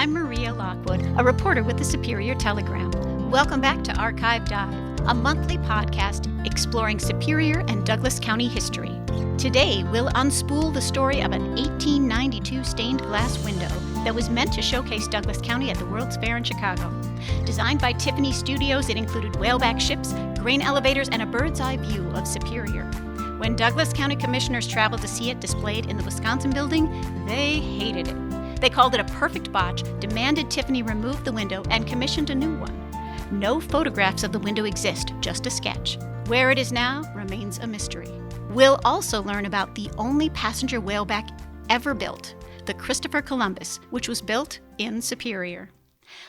I'm Maria Lockwood, a reporter with the Superior Telegram. Welcome back to Archive Dive, a monthly podcast exploring Superior and Douglas County history. Today, we'll unspool the story of an 1892 stained glass window that was meant to showcase Douglas County at the World's Fair in Chicago. Designed by Tiffany Studios, it included whaleback ships, grain elevators, and a bird's-eye view of Superior. When Douglas County commissioners traveled to see it displayed in the Wisconsin building, they hated it. They called it a perfect botch, demanded Tiffany remove the window, and commissioned a new one. No photographs of the window exist, just a sketch. Where it is now remains a mystery. We'll also learn about the only passenger whaleback ever built, the Christopher Columbus, which was built in Superior.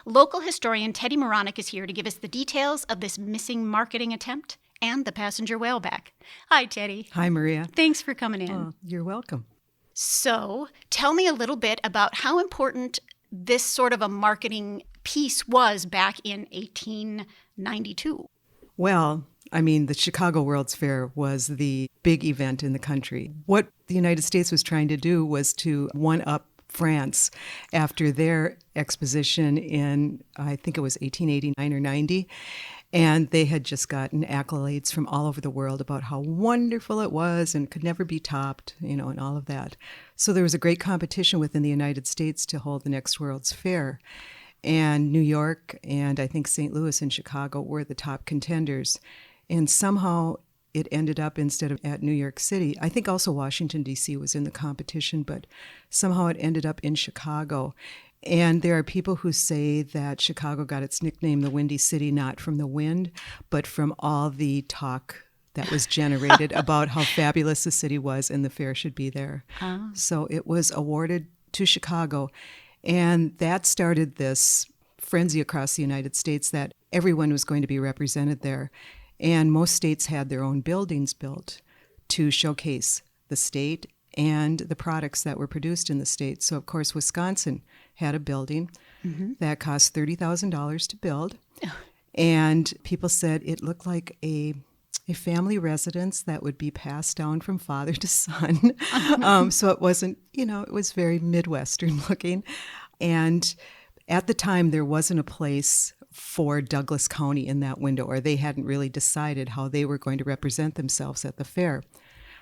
Local historian Teddy Moronic is here to give us the details of this missing marketing attempt and the passenger whaleback. Hi, Teddy. Hi, Maria. Thanks for coming in. Oh, you're welcome. So, tell me a little bit about how important this sort of a marketing piece was back in 1892. Well, the Chicago World's Fair was the big event in the country. What the United States was trying to do was to one-up France after their exposition in, I think it was 1889 or 90. And they had just gotten accolades from all over the world about how wonderful it was and could never be topped, and all of that. So there was a great competition within the United States to hold the next World's Fair. And New York and I think St. Louis and Chicago were the top contenders. And somehow it ended up, instead of at New York City, I think also Washington, D.C. was in the competition, but somehow it ended up in Chicago. And there are people who say that Chicago got its nickname, the Windy City, not from the wind, but from all the talk that was generated about how fabulous the city was and the fair should be there. Oh. So it was awarded to Chicago. And that started this frenzy across the United States that everyone was going to be represented there. And most states had their own buildings built to showcase the state and the products that were produced in the state. So, of course, Wisconsin had a building that cost $30,000 to build. And people said it looked like a family residence that would be passed down from father to son. So it wasn't, it was very Midwestern looking. And at the time, there wasn't a place for Douglas County in that window, or they hadn't really decided how they were going to represent themselves at the fair.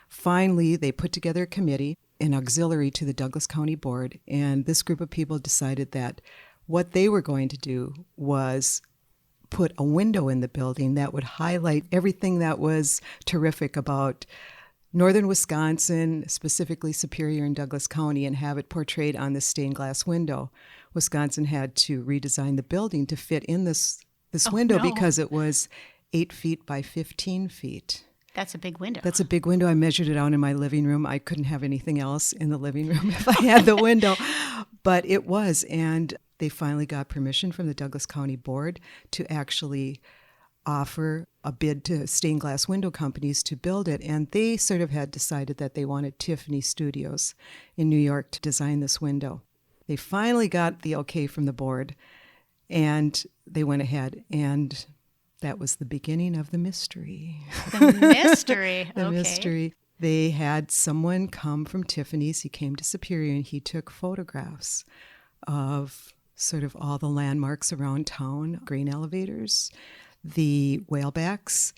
Finally, they put together a committee, an auxiliary to the Douglas County Board, and this group of people decided that what they were going to do was put a window in the building that would highlight everything that was terrific about northern Wisconsin, specifically Superior and Douglas County, and have it portrayed on this stained glass window. Wisconsin had to redesign the building to fit in this window because it was 8 feet by 15 feet. That's a big window. That's a big window. I measured it out in my living room. I couldn't have anything else in the living room if I had the window. But it was, and they finally got permission from the Douglas County Board to actually offer a bid to stained glass window companies to build it. And they sort of had decided that they wanted Tiffany Studios in New York to design this window. They finally got the okay from the board, and they went ahead, and that was the beginning of the mystery. The mystery. The mystery. They had someone come from Tiffany's. He came to Superior, and he took photographs of sort of all the landmarks around town, grain elevators, the whalebacks.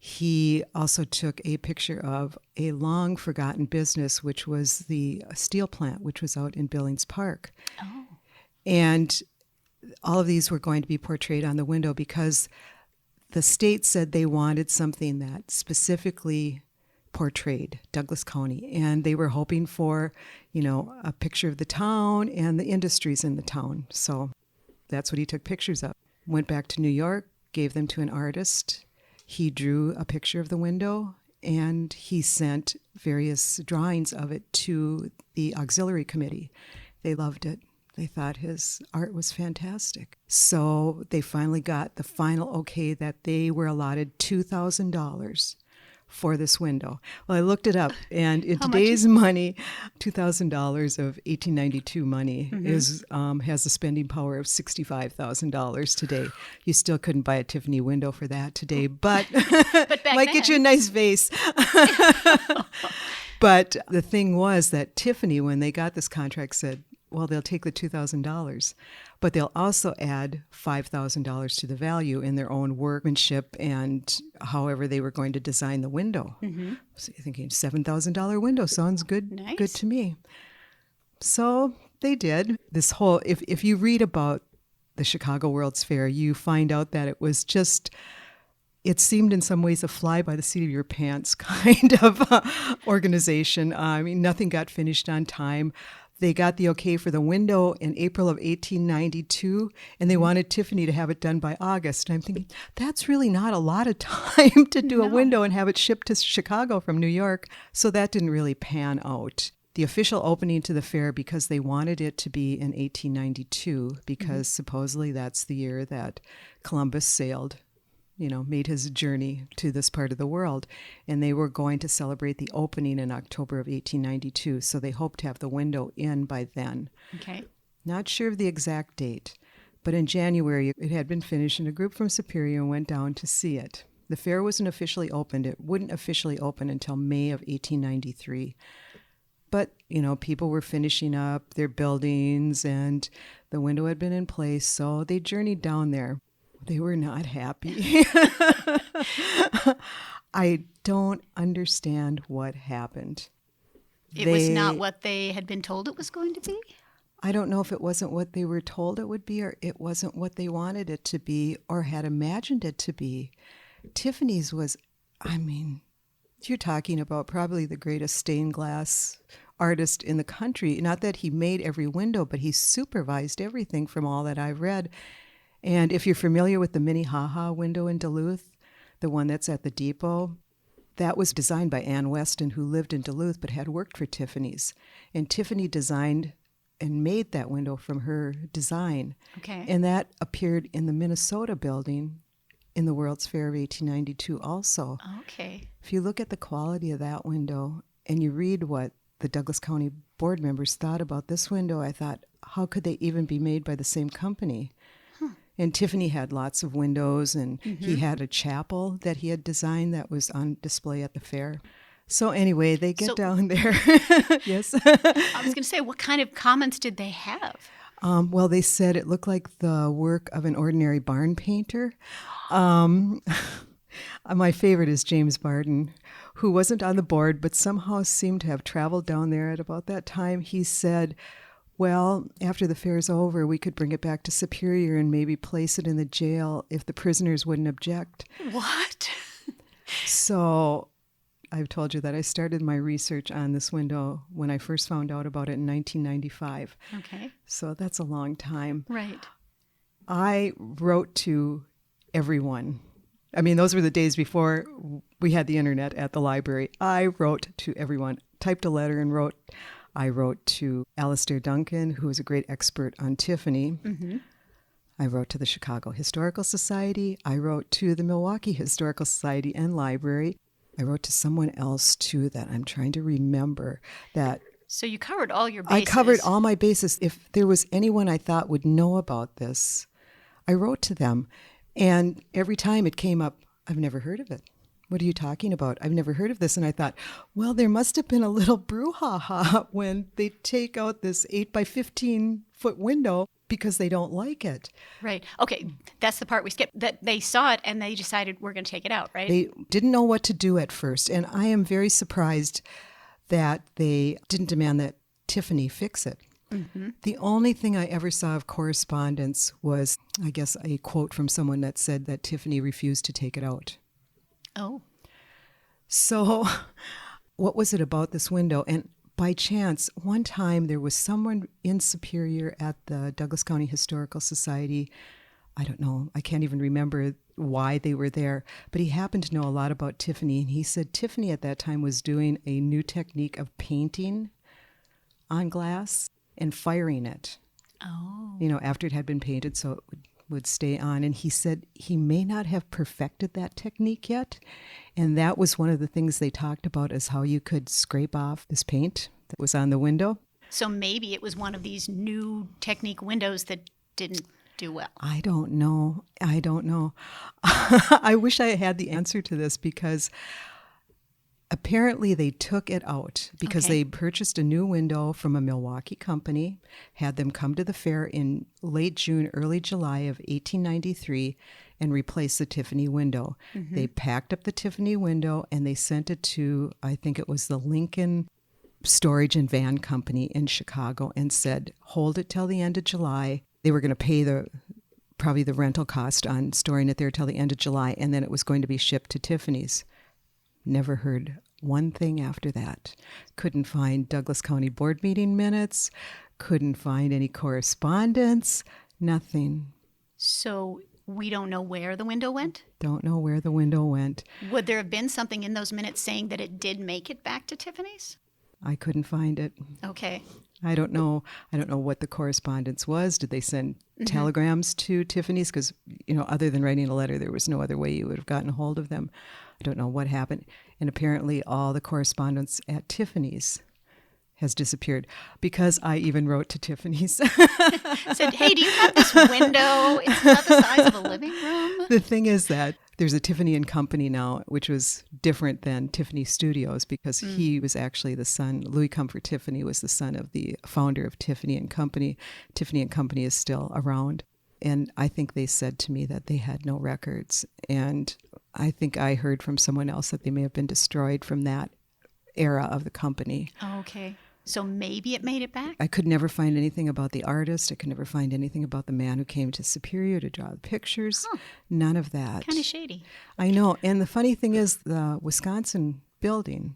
He also took a picture of a long forgotten business, which was the steel plant, which was out in Billings Park. Oh. And all of these were going to be portrayed on the window because the state said they wanted something that specifically portrayed Douglas County. And they were hoping for, a picture of the town and the industries in the town. So that's what he took pictures of. Went back to New York, gave them to an artist. He drew a picture of the window, and he sent various drawings of it to the auxiliary committee. They loved it. They thought his art was fantastic. So they finally got the final okay that they were allotted $2,000 for this window. Well, I looked it up, and in today's money, $2,000 of 1892 money is has a spending power of $65,000 today. You still couldn't buy a Tiffany window for that today, but, but back might then. Get you a nice vase. But the thing was that Tiffany, when they got this contract, said, well, they'll take the $2,000, but they'll also add $5,000 to the value in their own workmanship and however they were going to design the window. Mm-hmm. So you're thinking $7,000 window sounds good, Nice. good to me. So they did. This whole, if you read about the Chicago World's Fair, you find out that it was just, it seemed in some ways a fly by the seat of your pants kind of organization. I mean, nothing got finished on time. They got the okay for the window in April of 1892, and they wanted Tiffany to have it done by August. And I'm thinking, that's really not a lot of time to do a window and have it shipped to Chicago from New York. So that didn't really pan out. The official opening to the fair, because they wanted it to be in 1892, because supposedly that's the year that Columbus sailed, made his journey to this part of the world. And they were going to celebrate the opening in October of 1892. So they hoped to have the window in by then. Okay. Not sure of the exact date, but in January it had been finished and a group from Superior went down to see it. The fair wasn't officially opened. It wouldn't officially open until May of 1893. But, people were finishing up their buildings and the window had been in place, so they journeyed down there. They were not happy. I don't understand what happened. It was not what they had been told it was going to be? I don't know if it wasn't what they were told it would be or it wasn't what they wanted it to be or had imagined it to be. Tiffany's was, you're talking about probably the greatest stained glass artist in the country. Not that he made every window, but he supervised everything from all that I've read. And if you're familiar with the Minnehaha window in Duluth, the one that's at the depot, that was designed by Ann Weston, who lived in Duluth but had worked for Tiffany's. And Tiffany designed and made that window from her design. Okay. And that appeared in the Minnesota building in the World's Fair of 1892 also. Okay. If you look at the quality of that window and you read what the Douglas County board members thought about this window, I thought, how could they even be made by the same company? And Tiffany had lots of windows, and he had a chapel that he had designed that was on display at the fair. So anyway, they get down there. Yes. I was going to say, what kind of comments did they have? Well, they said it looked like the work of an ordinary barn painter. My favorite is James Barden, who wasn't on the board, but somehow seemed to have traveled down there at about that time. He said, well, after the fair's over, we could bring it back to Superior and maybe place it in the jail if the prisoners wouldn't object. What? So I've told you that I started my research on this window when I first found out about it in 1995. Okay. So that's a long time. Right. I wrote to everyone. Those were the days before we had the internet at the library. I wrote to everyone, typed a letter and wrote. I wrote to Alistair Duncan, who is a great expert on Tiffany. Mm-hmm. I wrote to the Chicago Historical Society. I wrote to the Milwaukee Historical Society and Library. I wrote to someone else, too, that I'm trying to remember. So you covered all your bases. I covered all my bases. If there was anyone I thought would know about this, I wrote to them. And every time it came up, I've never heard of it. What are you talking about? I've never heard of this. And I thought, well, there must have been a little brouhaha when they take out this 8 by 15 foot window because they don't like it. Right. Okay. That's the part we skipped. That they saw it and they decided we're going to take it out, right? They didn't know what to do at first. And I am very surprised that they didn't demand that Tiffany fix it. Mm-hmm. The only thing I ever saw of correspondence was, I guess, a quote from someone that said that Tiffany refused to take it out. Oh. So what was it about this window? And by chance, one time there was someone in Superior at the Douglas County Historical Society. I don't know. I can't even remember why they were there. But he happened to know a lot about Tiffany. And he said Tiffany at that time was doing a new technique of painting on glass and firing it. Oh. After it had been painted so it would stay on. And he said he may not have perfected that technique yet. And that was one of the things they talked about, is how you could scrape off this paint that was on the window. So maybe it was one of these new technique windows that didn't do well. I don't know. I wish I had the answer to this, because Apparently, they took it out because Okay. they purchased a new window from a Milwaukee company, had them come to the fair in late June, early July of 1893, and replace the Tiffany window. They packed up the Tiffany window and they sent it to, I think it was the Lincoln Storage and Van Company in Chicago, and said, hold it till the end of July. They were going to pay probably the rental cost on storing it there till the end of July, and then it was going to be shipped to Tiffany's. Never heard one thing after that. Couldn't find Douglas County Board meeting minutes, couldn't find any correspondence, nothing. So we don't know where the window went? Don't know where the window went. Would there have been something in those minutes saying that it did make it back to Tiffany's? I couldn't find it. Okay. I don't know what the correspondence was. Did they send telegrams to Tiffany's? Because, other than writing a letter, there was no other way you would have gotten a hold of them. I don't know what happened. And apparently all the correspondence at Tiffany's has disappeared, because I even wrote to Tiffany's. Said, hey, do you have this window? It's about the size of a living room. The thing is that there's a Tiffany and Company now, which was different than Tiffany Studios, because he was actually the son. Louis Comfort Tiffany was the son of the founder of Tiffany and Company. Tiffany and Company is still around. And I think they said to me that they had no records. And I think I heard from someone else that they may have been destroyed from that era of the company. Okay. So maybe it made it back? I could never find anything about the artist. I could never find anything about the man who came to Superior to draw the pictures. Huh. None of that. Kind of shady. I know. And the funny thing is, the Wisconsin building,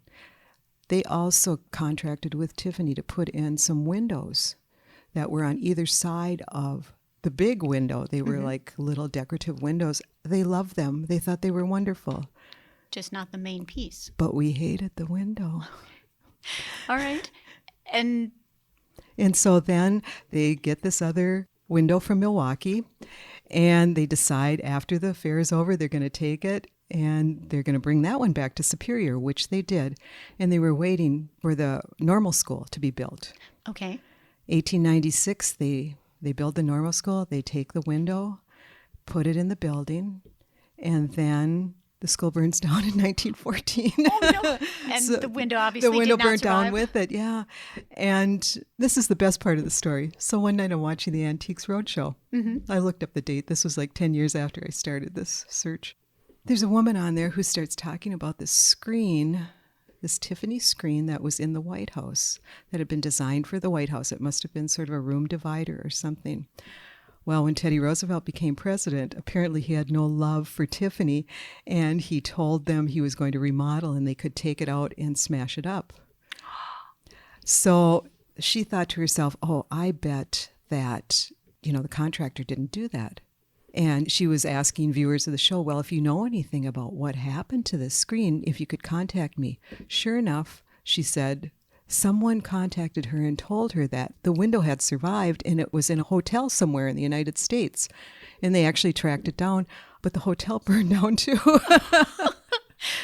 they also contracted with Tiffany to put in some windows that were on either side of the big window. They were like little decorative windows. They loved them. They thought they were wonderful. Just not the main piece. But we hated the window. All right. And so then they get this other window from Milwaukee, and they decide after the fair is over, they're going to take it and they're going to bring that one back to Superior, which they did. And they were waiting for the normal school to be built. okay. 1896, they build the normal school, they take the window, put it in the building, and then the school burns down in 1914. Oh, no. And So the window obviously the window did not burnt down survive. with it, yeah. And this is the best part of the story. So one night I'm watching the Antiques Roadshow. I looked up the date. This was like 10 years after I started this search. There's a woman on there who starts talking about this screen, this Tiffany screen that was in the White House, that had been designed for the White House. It must have been sort of a room divider or something. Well, when Teddy Roosevelt became president, apparently he had no love for Tiffany, and he told them he was going to remodel and they could take it out and smash it up. So she thought to herself, oh, I bet that, the contractor didn't do that. And she was asking viewers of the show, well, if you know anything about what happened to this screen, if you could contact me. Sure enough, she said, someone contacted her and told her that the window had survived and it was in a hotel somewhere in the United States. And they actually tracked it down, but the hotel burned down too.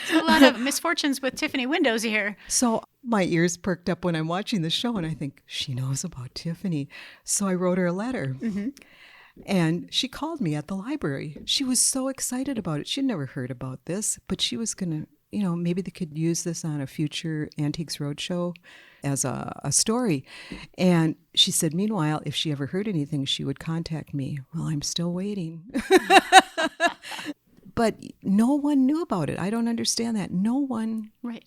So a lot of misfortunes with Tiffany windows here. So my ears perked up when I'm watching the show and I think, she knows about Tiffany. So I wrote her a letter. And she called me at the library. She was so excited about it. She'd never heard about this, but she was going to, maybe they could use this on a future Antiques Roadshow as a story. And she said, meanwhile, if she ever heard anything, she would contact me. Well, I'm still waiting. But no one knew about it. I don't understand that. No one. Right.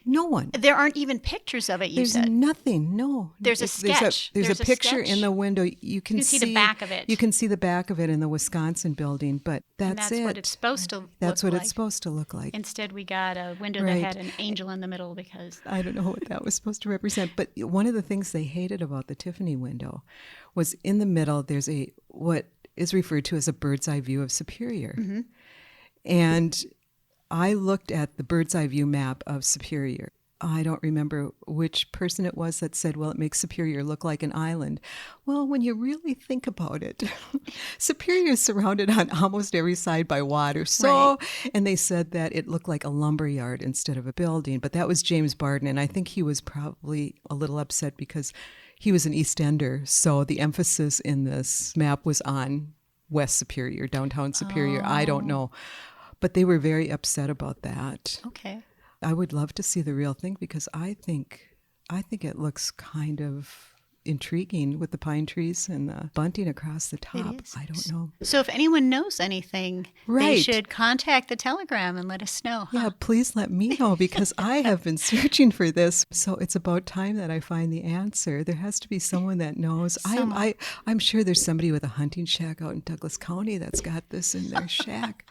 No one. There aren't even pictures of it, you There's said. nothing. No. There's a sketch. There's a picture sketch. in the window. You can see the back of it. You can see the back of it in the Wisconsin building, but And that's that's it. what it's supposed to That's look what like. it's supposed to look like. Instead, we got a window that Right. had an angel in the middle because... I don't know what that was supposed to represent, but one of the things they hated about the Tiffany window was in the middle there's what is referred to as a bird's eye view of Superior. And I looked at the bird's eye view map of Superior. I don't remember which person it was that said, well, it makes Superior look like an island. Well, when you really think about it, Superior is surrounded on almost every side by water. So, and they said that it looked like a lumberyard instead of a building. But that was James Barton, and I think he was probably a little upset because he was an East Ender. So the emphasis in this map was on West Superior, downtown Superior. I don't know. But they were very upset about that. Okay. I would love to see the real thing because I think it looks kind of intriguing with the pine trees and the bunting across the top. It is. I don't know. So if anyone knows anything, they Right. should contact the Telegram and let us know. Yeah, please let me know because I have been searching for this. So it's about time that I find the answer. There has to be someone that knows. I'm sure there's somebody with a hunting shack out in Douglas County that's got this in their shack.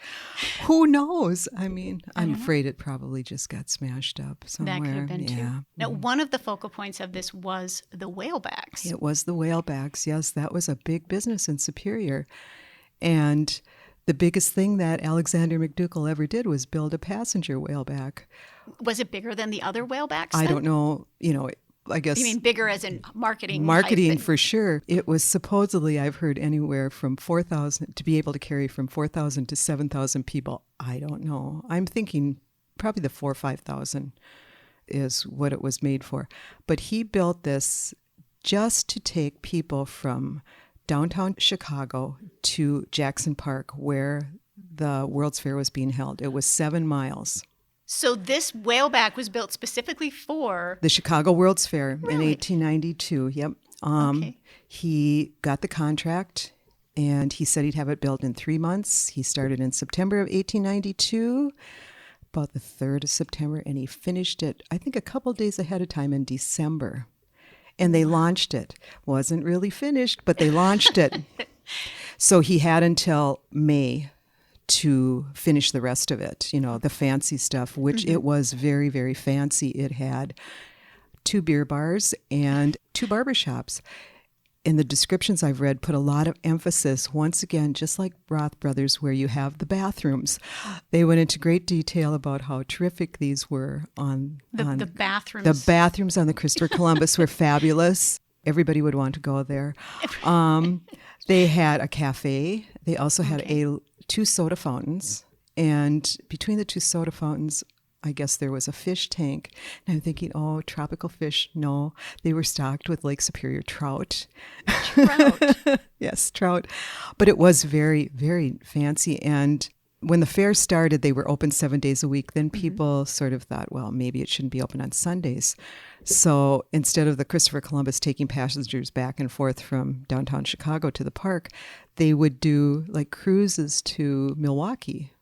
Who knows? I mean, I'm afraid it probably just got smashed up somewhere. That could have been yeah. too. Now, one of the focal points of this was the whalebacks. It was the whalebacks. Yes, that was a big business in Superior. And the biggest thing that Alexander McDougall ever did was build a passenger whaleback. Was it bigger than the other whalebacks? I then? don't know, I guess. You mean bigger as in marketing? Marketing type for sure. It was supposedly, I've heard, anywhere from 4,000 to be able to carry from 4,000 to 7,000 people. I don't know. I'm thinking probably the 4,000 or 5,000 is what it was made for. But he built this just to take people from downtown Chicago to Jackson Park, where the World's Fair was being held. It was 7 miles. So this whaleback was built specifically for The Chicago World's Fair in Really? 1892. Yep. Okay. He got the contract, and he said he'd have it built in 3 months. He started in September of 1892, about the 3rd of September, and he finished it, I think, a couple days ahead of time in December. And they launched it. Wasn't really finished, but they launched it. So he had until May to finish the rest of it, the fancy stuff, which it was very, very fancy. It had 2 beer bars and 2 barbershops. And the descriptions I've read put a lot of emphasis, once again, just like Roth Brothers, where you have the bathrooms. They went into great detail about how terrific these were on the bathrooms. The bathrooms on the Christopher Columbus were fabulous. Everybody would want to go there. They had a cafe. They also had 2 soda fountains. And between the 2 soda fountains, I guess there was a fish tank. And I'm thinking, oh, tropical fish. No, they were stocked with Lake Superior trout. Trout. Yes, trout. But it was very, very fancy. And when the fair started, they were open 7 days a week. Then people sort of thought, well, maybe it shouldn't be open on Sundays. So instead of the Christopher Columbus taking passengers back and forth from downtown Chicago to the park, they would do like cruises to Milwaukee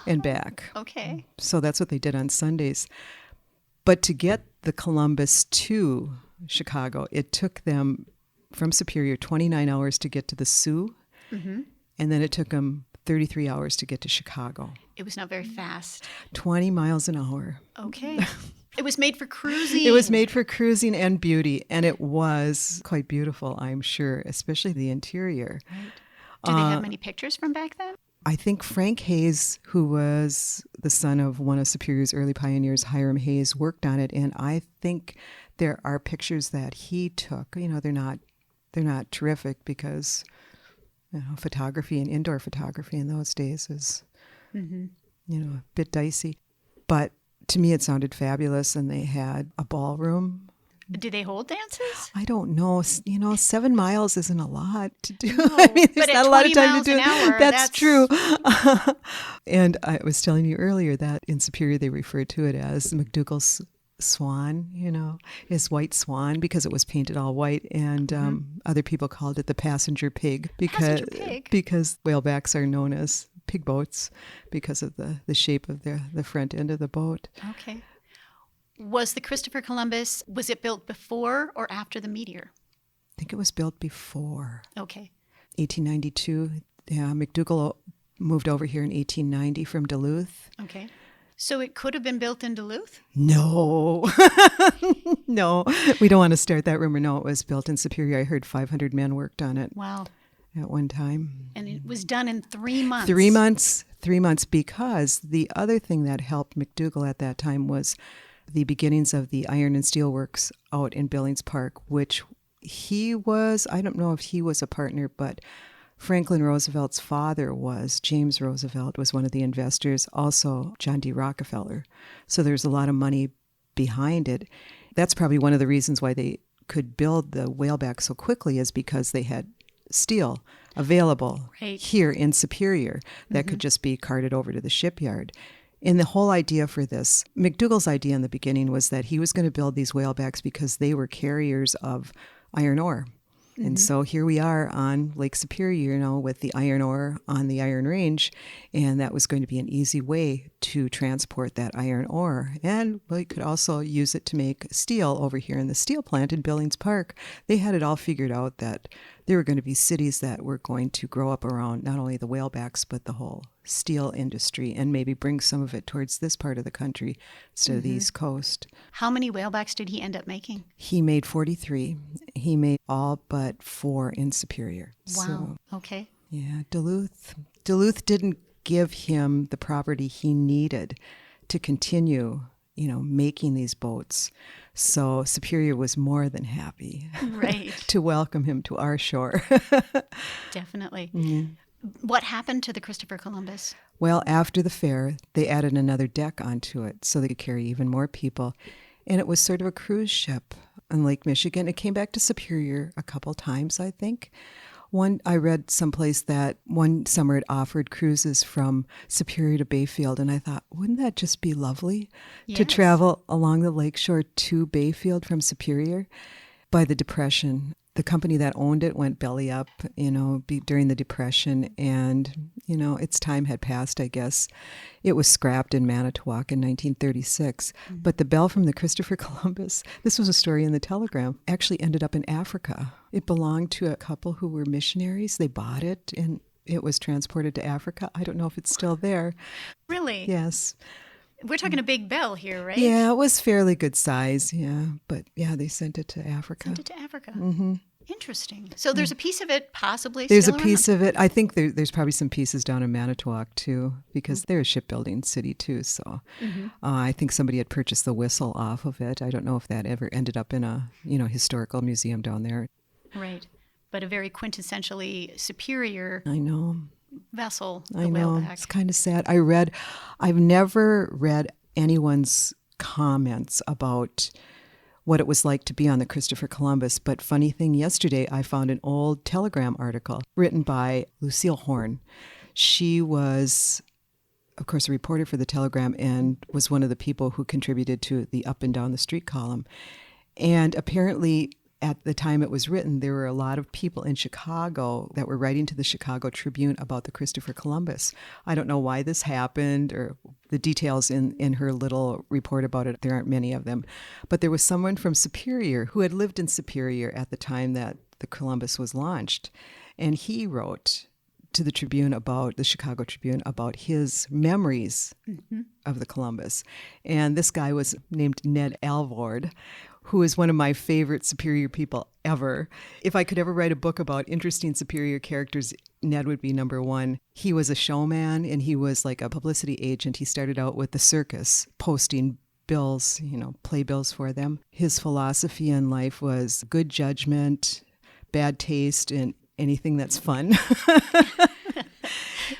and back. Okay. So that's what they did on Sundays. But to get the Columbus to Chicago, it took them from Superior 29 hours to get to the Sioux. And then it took them 33 hours to get to Chicago. It was not very fast. 20 miles an hour. Okay. It was made for cruising. It was made for cruising and beauty, and it was quite beautiful, I'm sure, especially the interior. Right. Do they have many pictures from back then? I think Frank Hayes, who was the son of one of Superior's early pioneers, Hiram Hayes, worked on it, and I think there are pictures that he took. They're not terrific because photography and indoor photography in those days is a bit dicey. But to me, it sounded fabulous, and they had a ballroom. Do they hold dances? I don't know. 7 miles isn't a lot to do. No, I mean, there's but not at a lot of 20 time to do miles it. an hour, That's that's true. And I was telling you earlier that in Superior they referred to it as McDougall's swan, his white swan, because it was painted all white, and other people called it the passenger pig because whalebacks are known as pig boats because of the shape of the front end of the boat. Okay. Was the Christopher Columbus, was it built before or after the meteor? I think it was built before. Okay. 1892. Yeah, McDougall moved over here in 1890 from Duluth. Okay. So it could have been built in Duluth? No. No, we don't want to start that rumor. No, it was built in Superior. I heard 500 men worked on it. Wow. At one time. And it was done in 3 months. 3 months. 3 months, because the other thing that helped McDougall at that time was the beginnings of the iron and steel works out in Billings Park, which he was, I don't know if he was a partner, but Franklin Roosevelt's father was, James Roosevelt was one of the investors, also John D. Rockefeller. So there's a lot of money behind it. That's probably one of the reasons why they could build the whaleback so quickly, is because they had steel available here in Superior that could just be carted over to the shipyard. And the whole idea for this, McDougall's idea in the beginning was that he was going to build these whalebacks because they were carriers of iron ore. And so here we are on Lake Superior, with the iron ore on the Iron Range, and that was going to be an easy way to transport that iron ore. And we could also use it to make steel over here in the steel plant in Billings Park. They had it all figured out that there were going to be cities that were going to grow up around not only the whalebacks, but the whole steel industry, and maybe bring some of it towards this part of the country instead of the East Coast. How many whalebacks did he end up making? He made 43. He made all but 4 in Superior. Wow. So, okay. yeah, Duluth didn't give him the property he needed to continue, making these boats. So Superior was more than happy right. to welcome him to our shore. Definitely. Mm-hmm. What happened to the Christopher Columbus? Well, after the fair, they added another deck onto it so they could carry even more people. And it was sort of a cruise ship on Lake Michigan. It came back to Superior a couple times, I think. I read someplace that one summer it offered cruises from Superior to Bayfield, and I thought, wouldn't that just be lovely to travel along the lakeshore to Bayfield from Superior? By the Depression, the company that owned it went belly up, during the Depression, and, its time had passed, I guess. It was scrapped in Manitowoc in 1936. But the bell from the Christopher Columbus, this was a story in the Telegram, actually ended up in Africa. It belonged to a couple who were missionaries. They bought it, and it was transported to Africa. I don't know if it's still there. Really? Yes. We're talking a big bell here, right? Yeah, it was fairly good size, But, they sent it to Africa. Sent it to Africa. Mm-hmm. Interesting. So there's a piece of it possibly There's still a piece of it. I think there's probably some pieces down in Manitowoc, too, because they're a shipbuilding city, too. So I think somebody had purchased the whistle off of it. I don't know if that ever ended up in a, historical museum down there. Right. But a very quintessentially Superior I know. vessel, the I know. whaleback. It's kind of sad. I've never read anyone's comments about what it was like to be on the Christopher Columbus. But funny thing, yesterday I found an old Telegram article written by Lucille Horn. She was, of course, a reporter for the Telegram and was one of the people who contributed to the Up and Down the Street column. And apparently, at the time it was written, there were a lot of people in Chicago that were writing to the Chicago Tribune about the Christopher Columbus. I don't know why this happened or the details in her little report about it. There aren't many of them. But there was someone from Superior who had lived in Superior at the time that the Columbus was launched. And he wrote to the Chicago Tribune, about his memories of the Columbus. And this guy was named Ned Alvord, who is one of my favorite Superior people ever. If I could ever write a book about interesting Superior characters, Ned would be number one. He was a showman, and he was like a publicity agent. He started out with the circus, posting bills, playbills for them. His philosophy in life was good judgment, bad taste, and anything that's fun.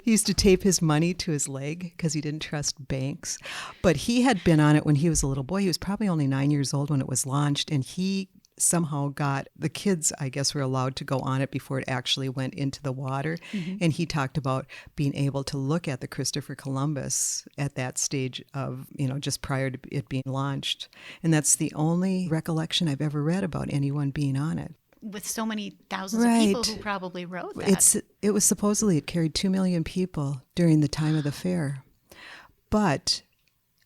He used to tape his money to his leg because he didn't trust banks. But he had been on it when he was a little boy. He was probably only 9 years old when it was launched, and he somehow got the kids, I guess, were allowed to go on it before it actually went into the water. And he talked about being able to look at the Christopher Columbus at that stage of, just prior to it being launched. And that's the only recollection I've ever read about anyone being on it. With so many thousands of people who probably wrote that. It was supposedly it carried 2 million people during the time of the fair. But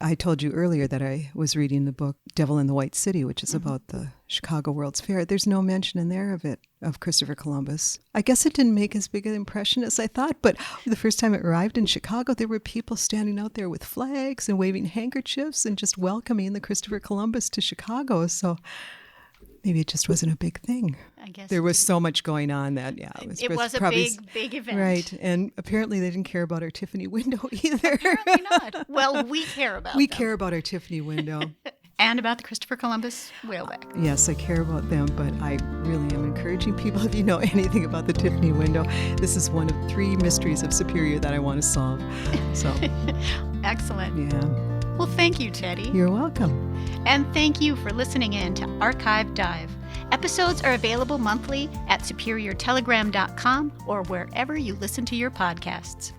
I told you earlier that I was reading the book Devil in the White City, which is about the Chicago World's Fair. There's no mention in there of Christopher Columbus. I guess it didn't make as big an impression as I thought, but the first time it arrived in Chicago, there were people standing out there with flags and waving handkerchiefs and just welcoming the Christopher Columbus to Chicago. So maybe it just wasn't a big thing. I guess there was so much going on that, it was a big event. Right. And apparently they didn't care about our Tiffany window either. Apparently not. Well, we care about We care about our Tiffany window. And about the Christopher Columbus whaleback. Yes, I care about them, but I really am encouraging people, if you know anything about the Tiffany window, this is one of 3 mysteries of Superior that I want to solve. So, excellent. Yeah. Well, thank you, Teddy. You're welcome. And thank you for listening in to Archive Dive. Episodes are available monthly at superiortelegram.com or wherever you listen to your podcasts.